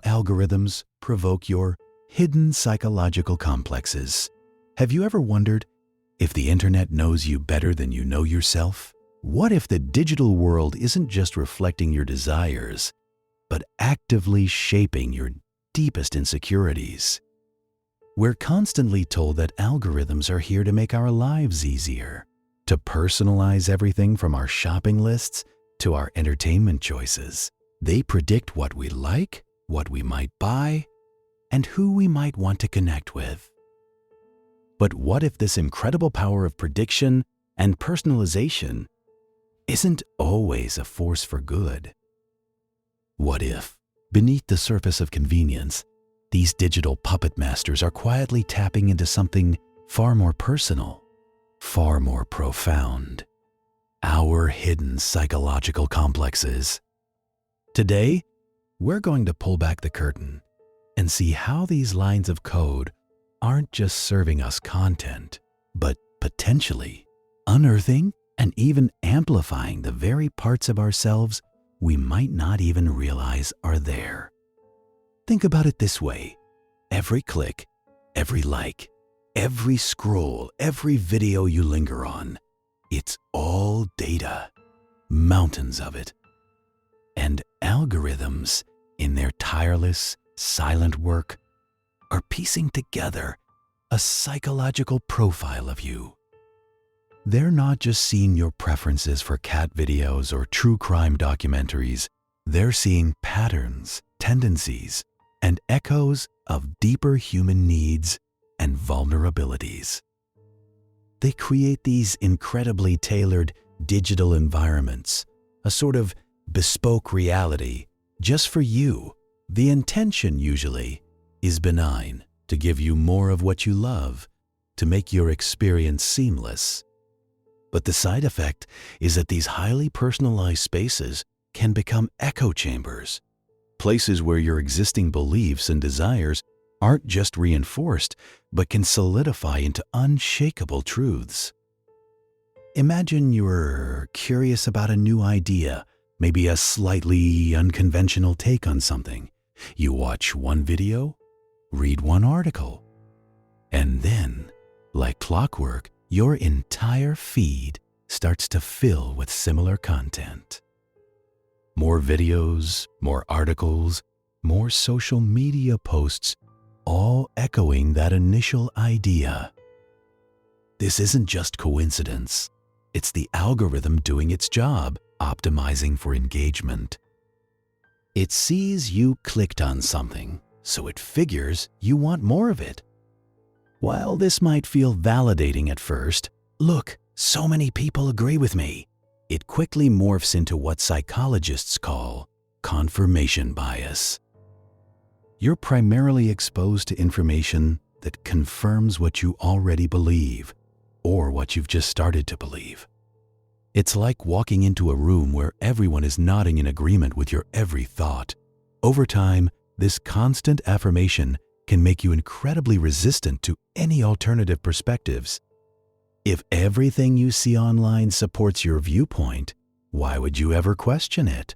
how algorithms provoke your hidden psychological complexes. Have you ever wondered if the internet knows you better than you know yourself? What if the digital world isn't just reflecting your desires, but actively shaping your deepest insecurities? We're constantly told that algorithms are here to make our lives easier, to personalize everything from our shopping lists to our entertainment choices. They predict what we like, what we might buy, and who we might want to connect with. But what if this incredible power of prediction and personalization isn't always a force for good? What if, beneath the surface of convenience, these digital puppet masters are quietly tapping into something far more personal, far more profound? Our hidden psychological complexes. Today, we're going to pull back the curtain and see how these lines of code aren't just serving us content, but potentially unearthing and even amplifying the very parts of ourselves we might not even realize are there. Think about it this way: every click, every like, every scroll, every video you linger on, it's all data, mountains of it. And algorithms, in their tireless, silent work, are piecing together a psychological profile of you. They're not just seeing your preferences for cat videos or true crime documentaries. They're seeing patterns, tendencies, and echoes of deeper human needs and vulnerabilities. They create these incredibly tailored digital environments, a sort of bespoke reality just for you. The intention usually is benign, to give you more of what you love, to make your experience seamless. But the side effect is that these highly personalized spaces can become echo chambers, places where your existing beliefs and desires aren't just reinforced, but can solidify into unshakable truths. Imagine you're curious about a new idea, maybe a slightly unconventional take on something. You watch one video, read one article, and then, like clockwork, your entire feed starts to fill with similar content. More videos, more articles, more social media posts, all echoing that initial idea. This isn't just coincidence. It's the algorithm doing its job, optimizing for engagement. It sees you clicked on something, so it figures you want more of it. While this might feel validating at first, look, so many people agree with me, it quickly morphs into what psychologists call confirmation bias. You're primarily exposed to information that confirms what you already believe, or what you've just started to believe. It's like walking into a room where everyone is nodding in agreement with your every thought. Over time, this constant affirmation can make you incredibly resistant to any alternative perspectives. If everything you see online supports your viewpoint, why would you ever question it?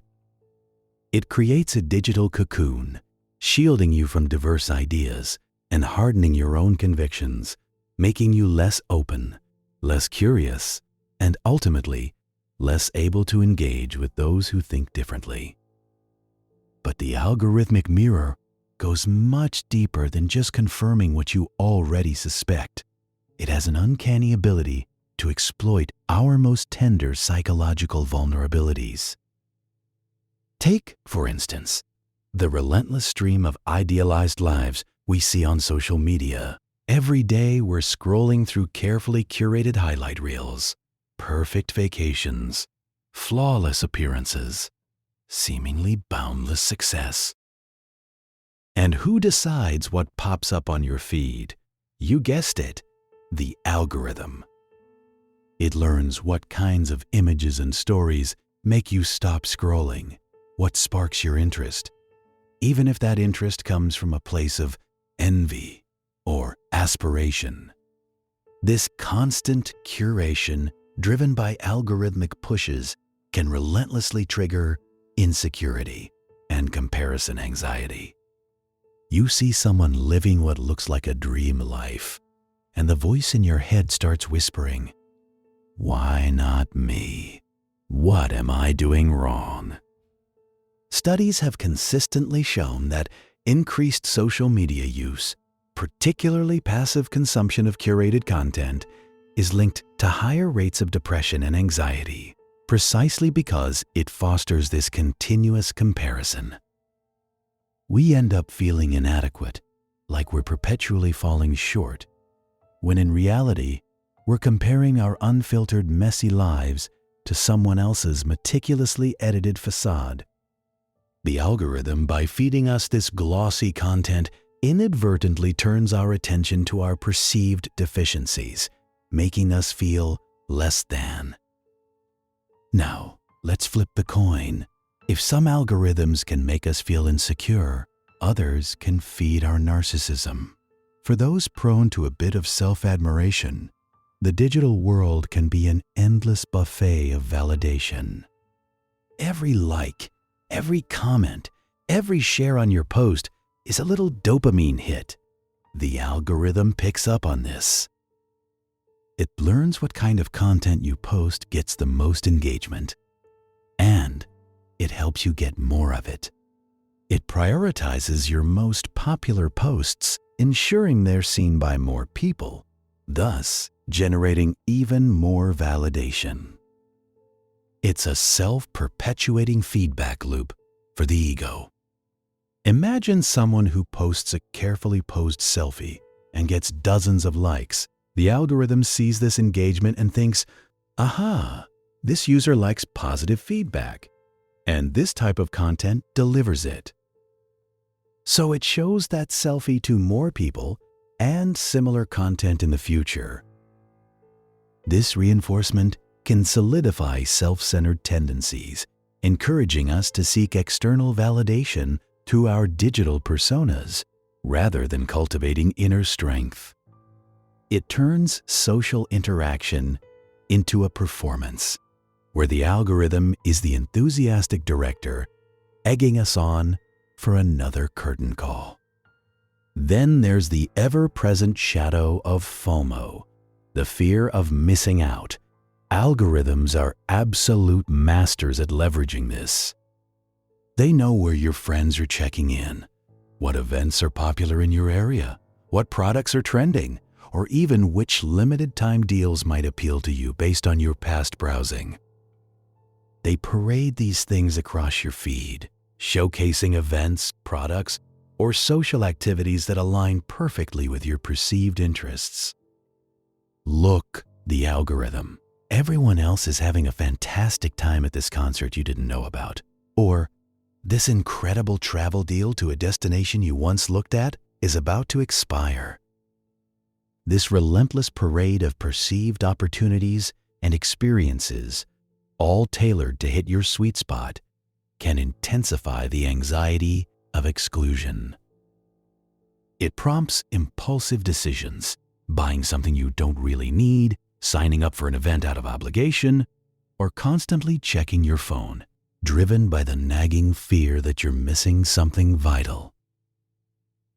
It creates a digital cocoon, shielding you from diverse ideas and hardening your own convictions, making you less open, less curious, and ultimately less able to engage with those who think differently. But the algorithmic mirror goes much deeper than just confirming what you already suspect. It has an uncanny ability to exploit our most tender psychological vulnerabilities. Take, for instance, the relentless stream of idealized lives we see on social media. Every day we're scrolling through carefully curated highlight reels, perfect vacations, flawless appearances, seemingly boundless success. And who decides what pops up on your feed? You guessed it, the algorithm. It learns what kinds of images and stories make you stop scrolling, what sparks your interest, even if that interest comes from a place of envy or aspiration. This constant curation, driven by algorithmic pushes, can relentlessly trigger insecurity and comparison anxiety. You see someone living what looks like a dream life, and the voice in your head starts whispering, "Why not me? What am I doing wrong?" Studies have consistently shown that increased social media use, particularly passive consumption of curated content, is linked to higher rates of depression and anxiety, precisely because it fosters this continuous comparison. We end up feeling inadequate, like we're perpetually falling short, when in reality, we're comparing our unfiltered, messy lives to someone else's meticulously edited facade. The algorithm, by feeding us this glossy content, inadvertently turns our attention to our perceived deficiencies, making us feel less than. Now, let's flip the coin. If some algorithms can make us feel insecure, others can feed our narcissism. For those prone to a bit of self-admiration, the digital world can be an endless buffet of validation. Every like, every comment, every share on your post is a little dopamine hit. The algorithm picks up on this. It learns what kind of content you post gets the most engagement, and it helps you get more of it. It prioritizes your most popular posts, ensuring they're seen by more people, thus generating even more validation. It's a self-perpetuating feedback loop for the ego. Imagine someone who posts a carefully posed selfie and gets dozens of likes. The algorithm sees this engagement and thinks, "Aha, this user likes positive feedback, and this type of content delivers it." So it shows that selfie to more people and similar content in the future. This reinforcement can solidify self-centered tendencies, encouraging us to seek external validation through our digital personas, rather than cultivating inner strength. It turns social interaction into a performance, where the algorithm is the enthusiastic director, egging us on for another curtain call. Then there's the ever-present shadow of FOMO, the fear of missing out. Algorithms are absolute masters at leveraging this. They know where your friends are checking in, what events are popular in your area, what products are trending, or even which limited-time deals might appeal to you based on your past browsing. They parade these things across your feed, showcasing events, products, or social activities that align perfectly with your perceived interests. Look, the algorithm. Everyone else is having a fantastic time at this concert you didn't know about. Or, this incredible travel deal to a destination you once looked at is about to expire. This relentless parade of perceived opportunities and experiences, all tailored to hit your sweet spot, can intensify the anxiety of exclusion. It prompts impulsive decisions, buying something you don't really need, signing up for an event out of obligation, or constantly checking your phone, driven by the nagging fear that you're missing something vital.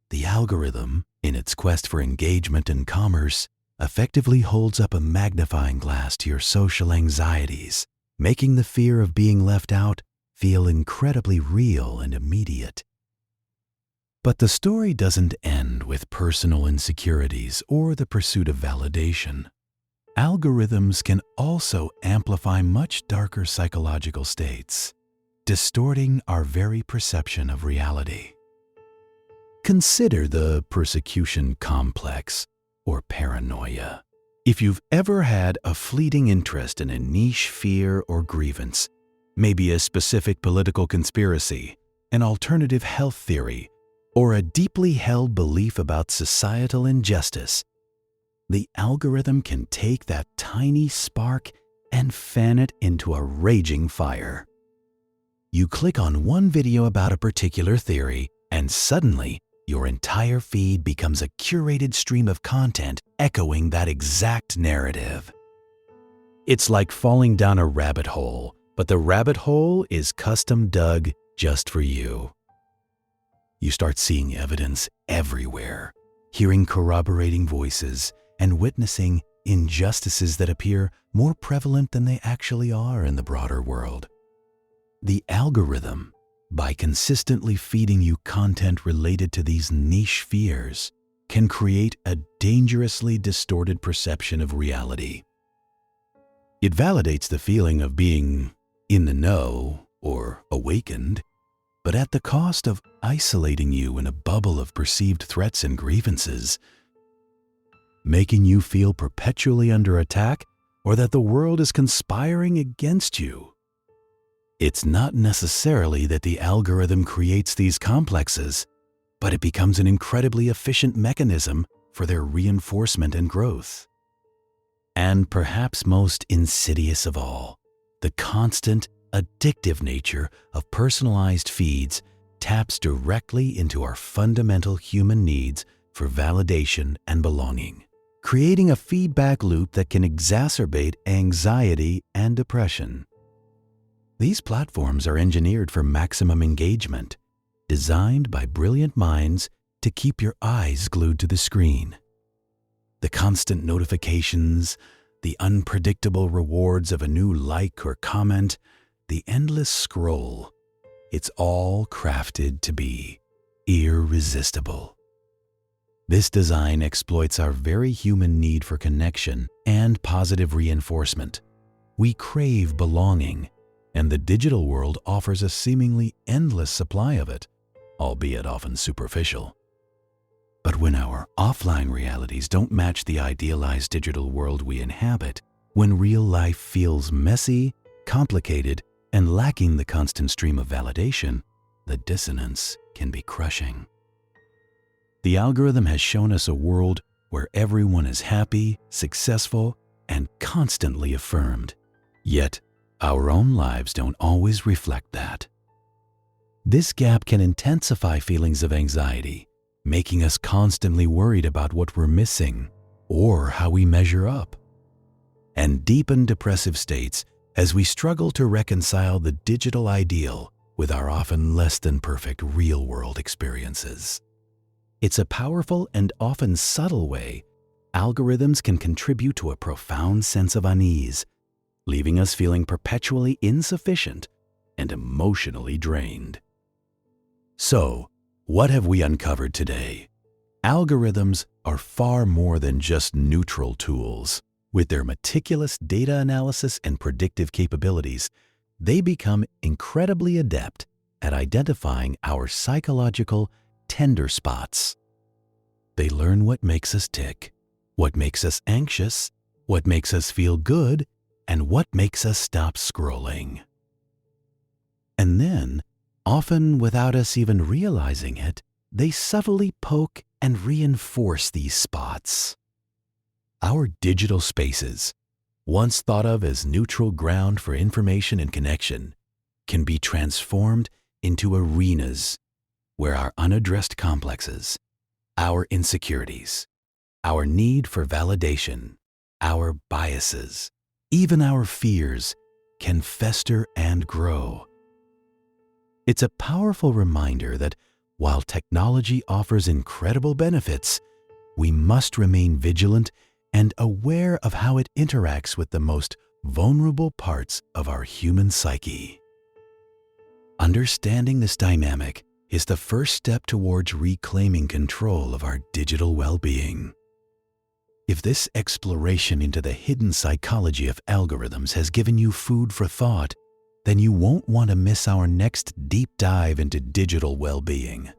The algorithm, in its quest for engagement and commerce, effectively holds up a magnifying glass to your social anxieties, making the fear of being left out feel incredibly real and immediate. But the story doesn't end with personal insecurities or the pursuit of validation. Algorithms can also amplify much darker psychological states, distorting our very perception of reality. Consider the persecution complex, or paranoia. If you've ever had a fleeting interest in a niche fear or grievance, maybe a specific political conspiracy, an alternative health theory, or a deeply held belief about societal injustice, the algorithm can take that tiny spark and fan it into a raging fire. You click on one video about a particular theory, and suddenly, your entire feed becomes a curated stream of content echoing that exact narrative. It's like falling down a rabbit hole, but the rabbit hole is custom dug just for you. You start seeing evidence everywhere, hearing corroborating voices, and witnessing injustices that appear more prevalent than they actually are in the broader world. The algorithm, by consistently feeding you content related to these niche fears, can create a dangerously distorted perception of reality. It validates the feeling of being in the know or awakened, but at the cost of isolating you in a bubble of perceived threats and grievances, making you feel perpetually under attack or that the world is conspiring against you. It's not necessarily that the algorithm creates these complexes, but it becomes an incredibly efficient mechanism for their reinforcement and growth. And perhaps most insidious of all, the constant, addictive nature of personalized feeds taps directly into our fundamental human needs for validation and belonging, creating a feedback loop that can exacerbate anxiety and depression. These platforms are engineered for maximum engagement, designed by brilliant minds to keep your eyes glued to the screen. The constant notifications, the unpredictable rewards of a new like or comment, the endless scroll, it's all crafted to be irresistible. This design exploits our very human need for connection and positive reinforcement. We crave belonging, and the digital world offers a seemingly endless supply of it, albeit often superficial. But when our offline realities don't match the idealized digital world we inhabit, when real life feels messy, complicated, and lacking the constant stream of validation, the dissonance can be crushing. The algorithm has shown us a world where everyone is happy, successful, and constantly affirmed. Yet, our own lives don't always reflect that. This gap can intensify feelings of anxiety, making us constantly worried about what we're missing or how we measure up, and deepen depressive states as we struggle to reconcile the digital ideal with our often less than perfect real-world experiences. It's a powerful and often subtle way algorithms can contribute to a profound sense of unease, leaving us feeling perpetually insufficient and emotionally drained. So, what have we uncovered today? Algorithms are far more than just neutral tools. With their meticulous data analysis and predictive capabilities, they become incredibly adept at identifying our psychological tender spots. They learn what makes us tick, what makes us anxious, what makes us feel good, and what makes us stop scrolling. And then, often without us even realizing it, they subtly poke and reinforce these spots. Our digital spaces, once thought of as neutral ground for information and connection, can be transformed into arenas where our unaddressed complexes, our insecurities, our need for validation, our biases, even our fears can fester and grow. It's a powerful reminder that while technology offers incredible benefits, we must remain vigilant and aware of how it interacts with the most vulnerable parts of our human psyche. Understanding this dynamic is the first step towards reclaiming control of our digital well-being. If this exploration into the hidden psychology of algorithms has given you food for thought, then you won't want to miss our next deep dive into digital well-being.